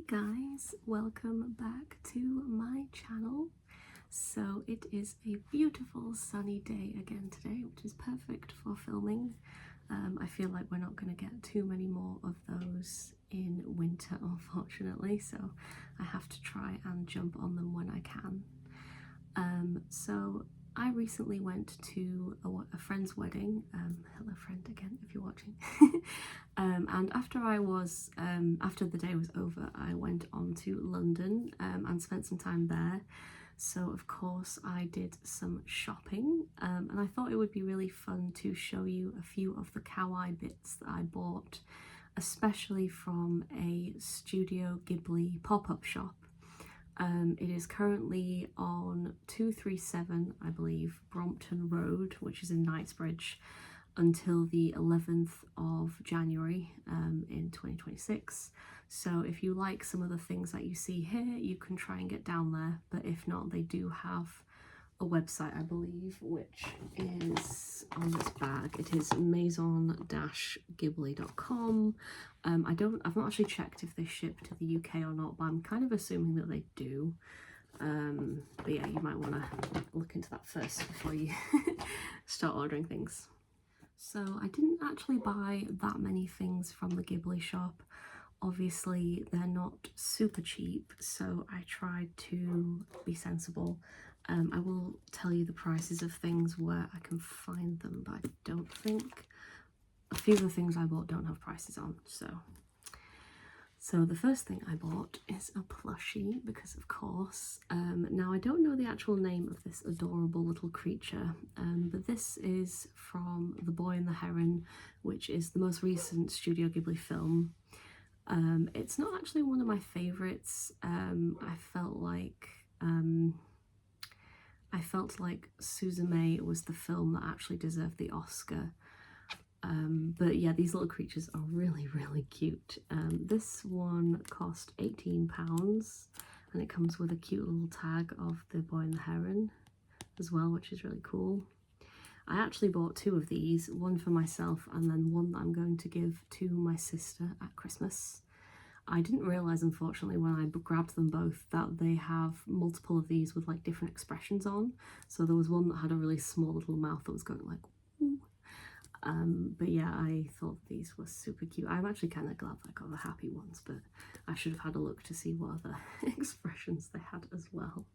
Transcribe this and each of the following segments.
guys, welcome back to my channel. So it is a beautiful sunny day again today, which is perfect for filming. I feel like we're not going to get too many more of those in winter, unfortunately, so I have to try and jump on them when I can. So I recently went to a friend's wedding. Hello friend again if you're watching. And after the day was over, I went on to London and spent some time there. So of course I did some shopping, and I thought it would be really fun to show you a few of the kawaii bits that I bought, especially from a Studio Ghibli pop-up shop. It is currently on 237, I believe, Brompton Road, which is in Knightsbridge, until the 11th of January in 2026. So if you like some of the things that you see here, you can try and get down there, but if not, they do have a website, I believe, which is on this bag. It is maison-ghibli.com. I've not actually checked if they ship to the UK or not, but I'm kind of assuming that they do. But yeah, you might want to look into that first before you start ordering things. So I didn't actually buy that many things from the Ghibli shop. Obviously they're not super cheap, so I tried to be sensible. I will tell you the prices of things where I can find them, but I don't think a few of the things I bought don't have prices on. So the first thing I bought is a plushie, because of course. Now I don't know the actual name of this adorable little creature, but this is from The Boy and the Heron, which is the most recent Studio Ghibli film. It's not actually one of my favourites. I felt like Suzume was the film that actually deserved the Oscar. But yeah, these little creatures are really, really cute. This one cost £18, and it comes with a cute little tag of The Boy and the Heron as well, which is really cool. I actually bought two of these, one for myself and then one that I'm going to give to my sister at Christmas. I didn't realise, unfortunately, when I grabbed them both, that they have multiple of these with like different expressions on. So there was one that had a really small little mouth that was going like, ooh. But yeah, I thought these were super cute. I'm actually kind of glad I got the happy ones, but I should have had a look to see what other expressions they had as well.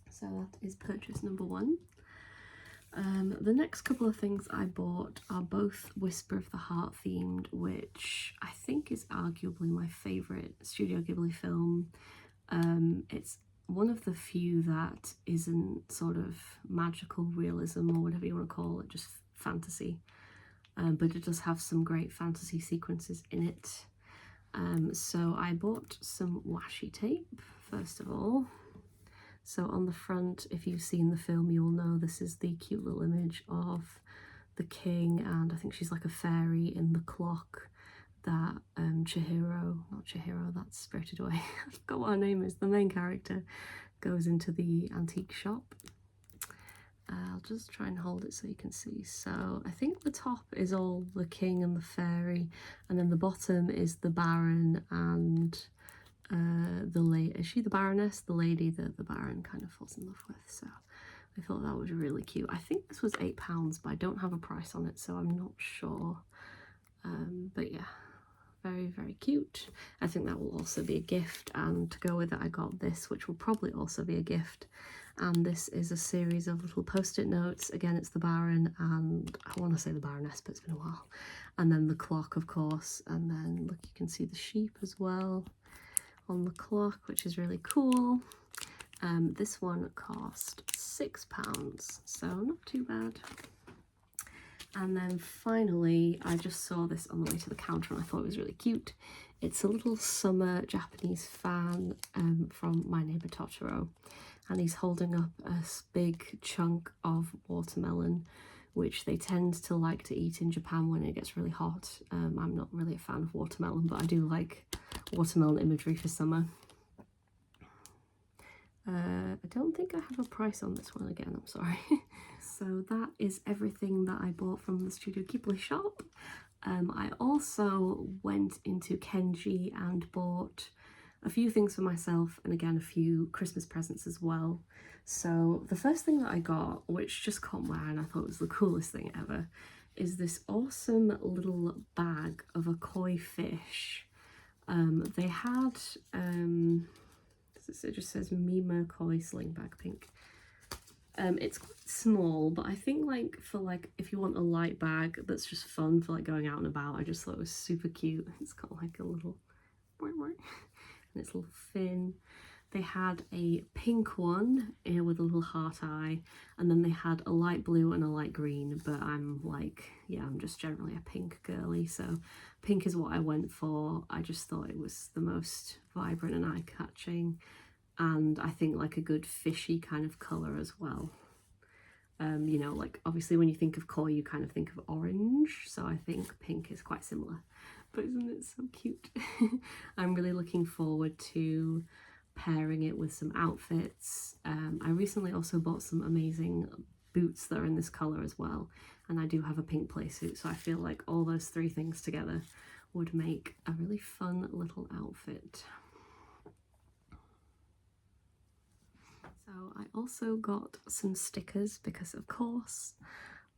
So that is purchase number one. The next couple of things I bought are both Whisper of the Heart themed, which I think is arguably my favourite Studio Ghibli film. It's one of the few that isn't sort of magical realism or whatever you want to call it, just fantasy. But it does have some great fantasy sequences in it. So I bought some washi tape, first of all. So on the front, if you've seen the film, you'll know this is the cute little image of the king, and I think she's like a fairy in the clock that that's Spirited Away, I forgot what her name is, the main character, goes into the antique shop. I'll just try and hold it so you can see. So I think the top is all the king and the fairy, and then the bottom is the baron and is she the baroness? The lady that the baron kind of falls in love with. So I thought that was really cute. I think this was £8, but I don't have a price on it, so I'm not sure. But yeah, very, very cute. I think that will also be a gift, and to go with it I got this, which will probably also be a gift. And this is a series of little post-it notes. Again, it's the baron, and I want to say the baroness, but it's been a while. And then the clock, of course, and then look, you can see the sheep as well on the clock, which is really cool. This one cost £6, so not too bad. And then finally, I just saw this on the way to the counter and I thought it was really cute. It's a little summer Japanese fan from My Neighbor Totoro, and he's holding up a big chunk of watermelon, which they tend to like to eat in Japan when it gets really hot. I'm not really a fan of watermelon, but I do like watermelon imagery for summer. I don't think I have a price on this one again, I'm sorry. So that is everything that I bought from the Studio Ghibli shop. I also went into Kenji and bought a few things for myself, and again a few Christmas presents as well. So the first thing that I got, which just caught my eye and I thought was the coolest thing ever, is this awesome little bag of a koi fish. They had, it just says Mima Koi Sling Bag Pink. It's quite small, but I think like for like if you want a light bag that's just fun for like going out and about, I just thought it was super cute. It's got like a little and its little fin. They had a pink one here with a little heart eye, and then they had a light blue and a light green, but I'm like, yeah, I'm just generally a pink girly, so pink is what I went for. I just thought it was the most vibrant and eye-catching, and I think like a good fishy kind of colour as well. You know, like obviously when you think of koi you kind of think of orange, so I think pink is quite similar. But isn't it so cute? I'm really looking forward to pairing it with some outfits. I recently also bought some amazing boots that are in this colour as well, and I do have a pink playsuit, so I feel like all those three things together would make a really fun little outfit. So I also got some stickers because of course,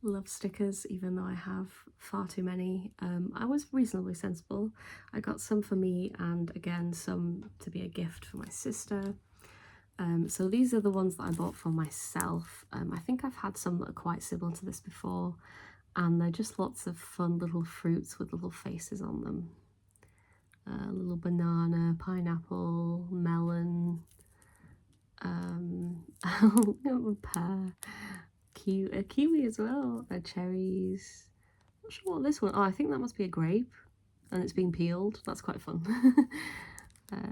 love stickers even though I have far too many. I was reasonably sensible. I got some for me and again some to be a gift for my sister. So these are the ones that I bought for myself. I think I've had some that are quite similar to this before, and they're just lots of fun little fruits with little faces on them. A little banana, pineapple, melon, a pear, a kiwi as well, cherries. Not sure what this one, oh I think that must be a grape and it's being peeled, that's quite fun.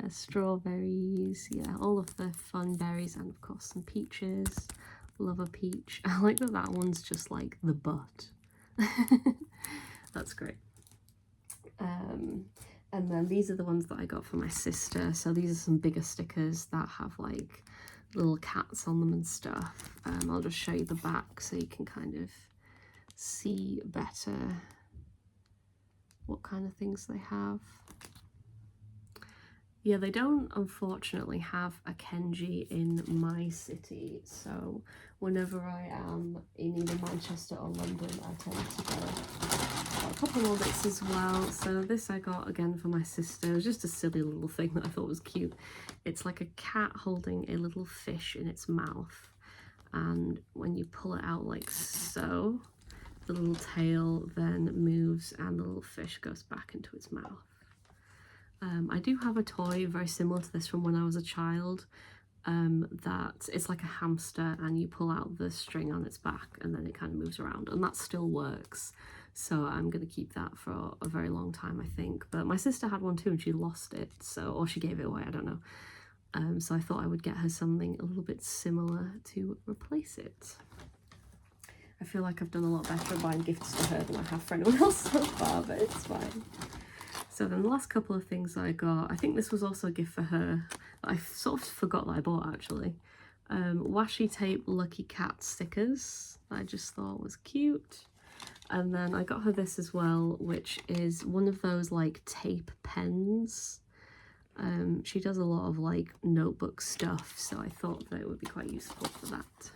Strawberries, yeah, all of the fun berries, and of course some peaches. Love a peach. I like that that one's just like the butt. That's great. And then these are the ones that I got for my sister. So these are some bigger stickers that have like little cats on them and stuff. I'll just show you the back so you can kind of see better what kind of things they have. Yeah, they don't unfortunately have a Kenji in my city, so whenever I am in either Manchester or London I tend to go. Got a couple more bits as well. So this I got again for my sister. It was just a silly little thing that I thought was cute. It's like a cat holding a little fish in its mouth, and when you pull it out like so, the little tail then moves and the little fish goes back into its mouth. I do have a toy very similar to this from when I was a child, that it's like a hamster and you pull out the string on its back and then it kind of moves around, and that still works. So I'm going to keep that for a very long time, I think. But my sister had one too and she lost it, so, or she gave it away, I don't know. So I thought I would get her something a little bit similar to replace it. I feel like I've done a lot better at buying gifts for her than I have for anyone else so far, but it's fine. So then the last couple of things I got, I think this was also a gift for her. I sort of forgot that I bought actually. Washi tape Lucky Cat stickers that I just thought was cute. And then I got her this as well, which is one of those like tape pens. She does a lot of like notebook stuff, so I thought that it would be quite useful for that.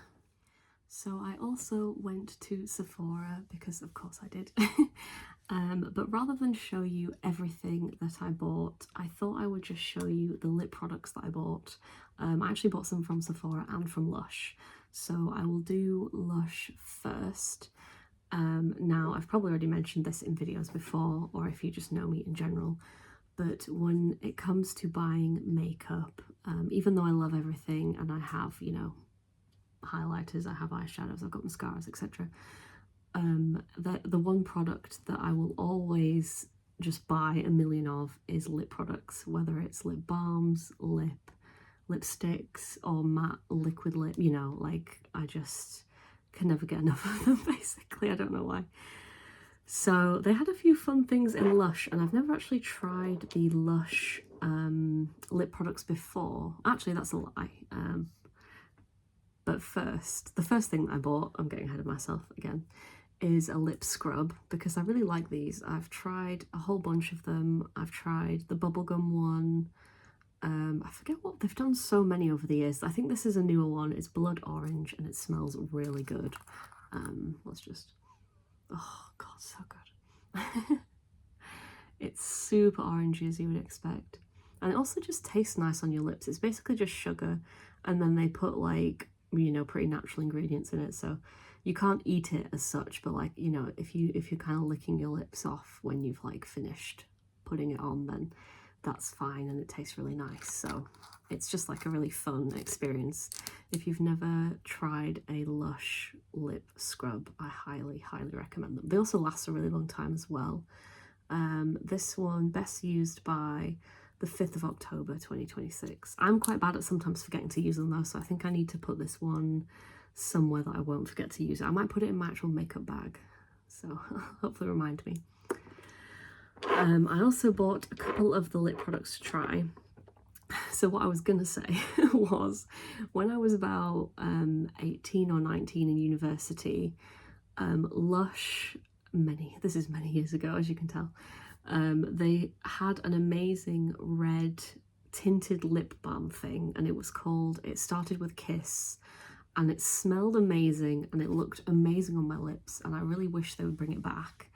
So I also went to Sephora because of course I did. But rather than show you everything that I bought, I thought I would just show you the lip products that I bought. I actually bought some from Sephora and from Lush, so I will do Lush first. Now, I've probably already mentioned this in videos before, or if you just know me in general, but when it comes to buying makeup, even though I love everything and I have, you know, highlighters, I have eyeshadows, I've got mascaras, etc. The one product that I will always just buy a million of is lip products, whether it's lip balms, lipsticks, or matte liquid lip, you know, like I just can never get enough of them basically, I don't know why. So they had a few fun things in Lush, and I've never actually tried the Lush lip products before. Actually, that's a lie. But first, the first thing that I bought, I'm getting ahead of myself again, is a lip scrub because I really like these. I've tried a whole bunch of them. I've tried the bubblegum one. I forget what they've done, so many over the years. I think this is a newer one. It's blood orange and it smells really good. Let's just, oh god, so good. It's super orangey as you would expect, and it also just tastes nice on your lips. It's basically just sugar, and then they put like, you know, pretty natural ingredients in it, so you can't eat it as such, but like, you know, if you're kind of licking your lips off when you've like finished putting it on, then that's fine, and it tastes really nice. So it's just like a really fun experience. If you've never tried a Lush lip scrub, I highly recommend them. They also last a really long time as well. This one best used by the 5th of October 2026. I'm quite bad at sometimes forgetting to use them though, so I think I need to put this one somewhere that I won't forget to use it. I might put it in my actual makeup bag, so hopefully remind me. I also bought a couple of the lip products to try. So what I was gonna say was, when I was about 18 or 19 in university, Lush, this is many years ago as you can tell, they had an amazing red tinted lip balm thing, and it started with Kiss, and it smelled amazing and it looked amazing on my lips, and I really wish they would bring it back.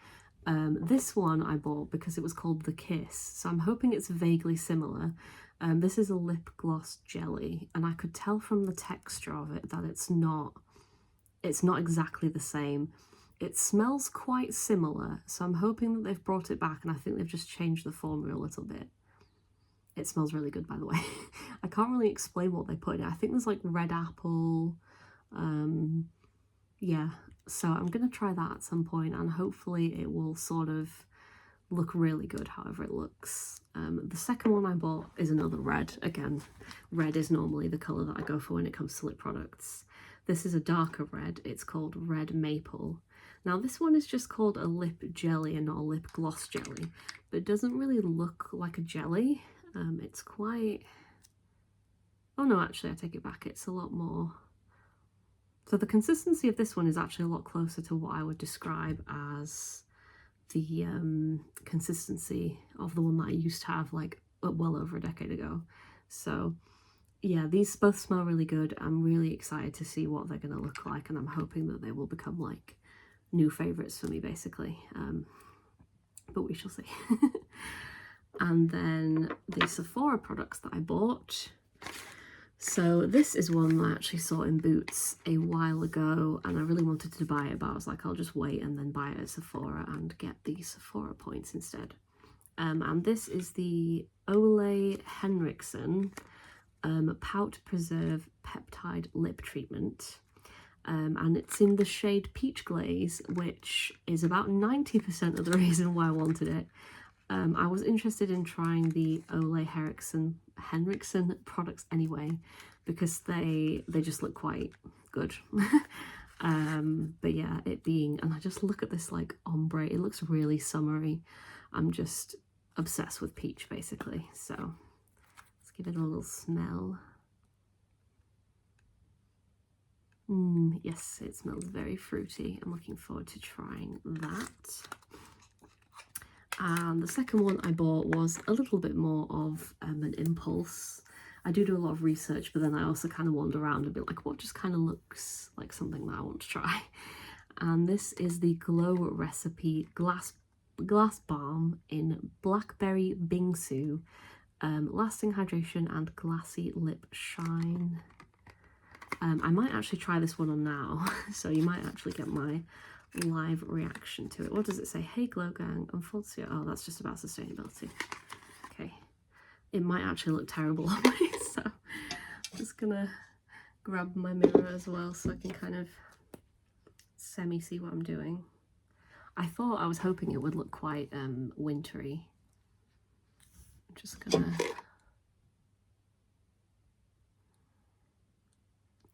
This one I bought because it was called The Kiss, so I'm hoping it's vaguely similar. This is a lip gloss jelly, and I could tell from the texture of it that it's not exactly the same. It smells quite similar, so I'm hoping that they've brought it back, and I think they've just changed the formula a little bit. It smells really good, by the way. I can't really explain what they put in it. I think there's like red apple, yeah, so I'm gonna try that at some point, and hopefully it will sort of look really good however it looks. The second one I bought is another red. Again, red is normally the colour that I go for when it comes to lip products. This is a darker red. It's called Red Maple. Now this one is just called a lip jelly and not a lip gloss jelly, but it doesn't really look like a jelly. It's quite, oh no, actually I take it back, it's a lot more. So the consistency of this one is actually a lot closer to what I would describe as the consistency of the one that I used to have like well over a decade ago. So yeah, these both smell really good. I'm really excited to see what they're going to look like, and I'm hoping that they will become like new favourites for me basically, but we shall see. And then the Sephora products that I bought. So this is one that I actually saw in Boots a while ago, and I really wanted to buy it, but I was like, I'll just wait and then buy it at Sephora and get the Sephora points instead. And this is the Ole Henriksen Pout Preserve Peptide Lip Treatment. And it's in the shade Peach Glaze, which is about 90% of the reason why I wanted it. I was interested in trying the Ole Henriksen products anyway, because they just look quite good. But yeah, it being, and I just look at this like ombre, it looks really summery. I'm just obsessed with peach basically, so let's give it a little smell. Yes, it smells very fruity. I'm looking forward to trying that. And the second one I bought was a little bit more of an impulse. I do a lot of research, but then I also kind of wander around and be like, what just kind of looks like something that I want to try? And this is the Glow Recipe Glass Balm in Blackberry Bingsu, lasting hydration and glassy lip shine. I might actually try this one on now, so you might actually get my live reaction to it. What does it say? Hey Glow Gang, unfortunately, oh, that's just about sustainability. Okay, it might actually look terrible on me, so I'm just gonna grab my mirror as well so I can kind of semi see what I'm doing. I was hoping it would look quite wintry. I'm just gonna,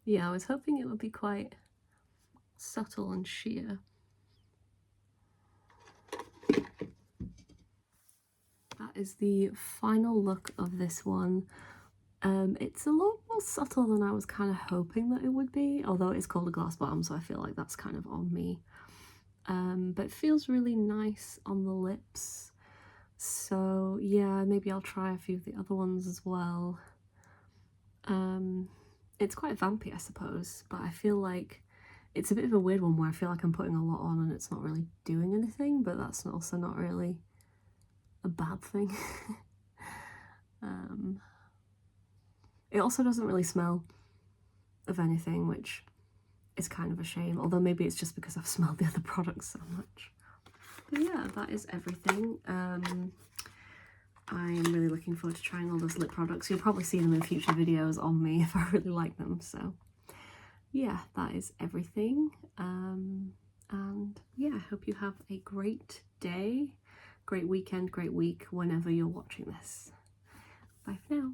yeah, I was hoping it would be quite subtle and sheer. That is the final look of this one. It's a lot more subtle than I was kind of hoping that it would be, although it's called a glass balm, so I feel like that's kind of on me. but it feels really nice on the lips. So yeah, maybe I'll try a few of the other ones as well. It's quite vampy, I suppose, but I feel like it's a bit of a weird one where I feel like I'm putting a lot on and it's not really doing anything, but that's also not really a bad thing. It also doesn't really smell of anything, which is kind of a shame, although maybe it's just because I've smelled the other products so much. But yeah, that is everything. I'm really looking forward to trying all those lip products. You'll probably see them in future videos on me if I really like them, so yeah, that is everything. And yeah, I hope you have a great day, great weekend, great week whenever you're watching this. Bye for now.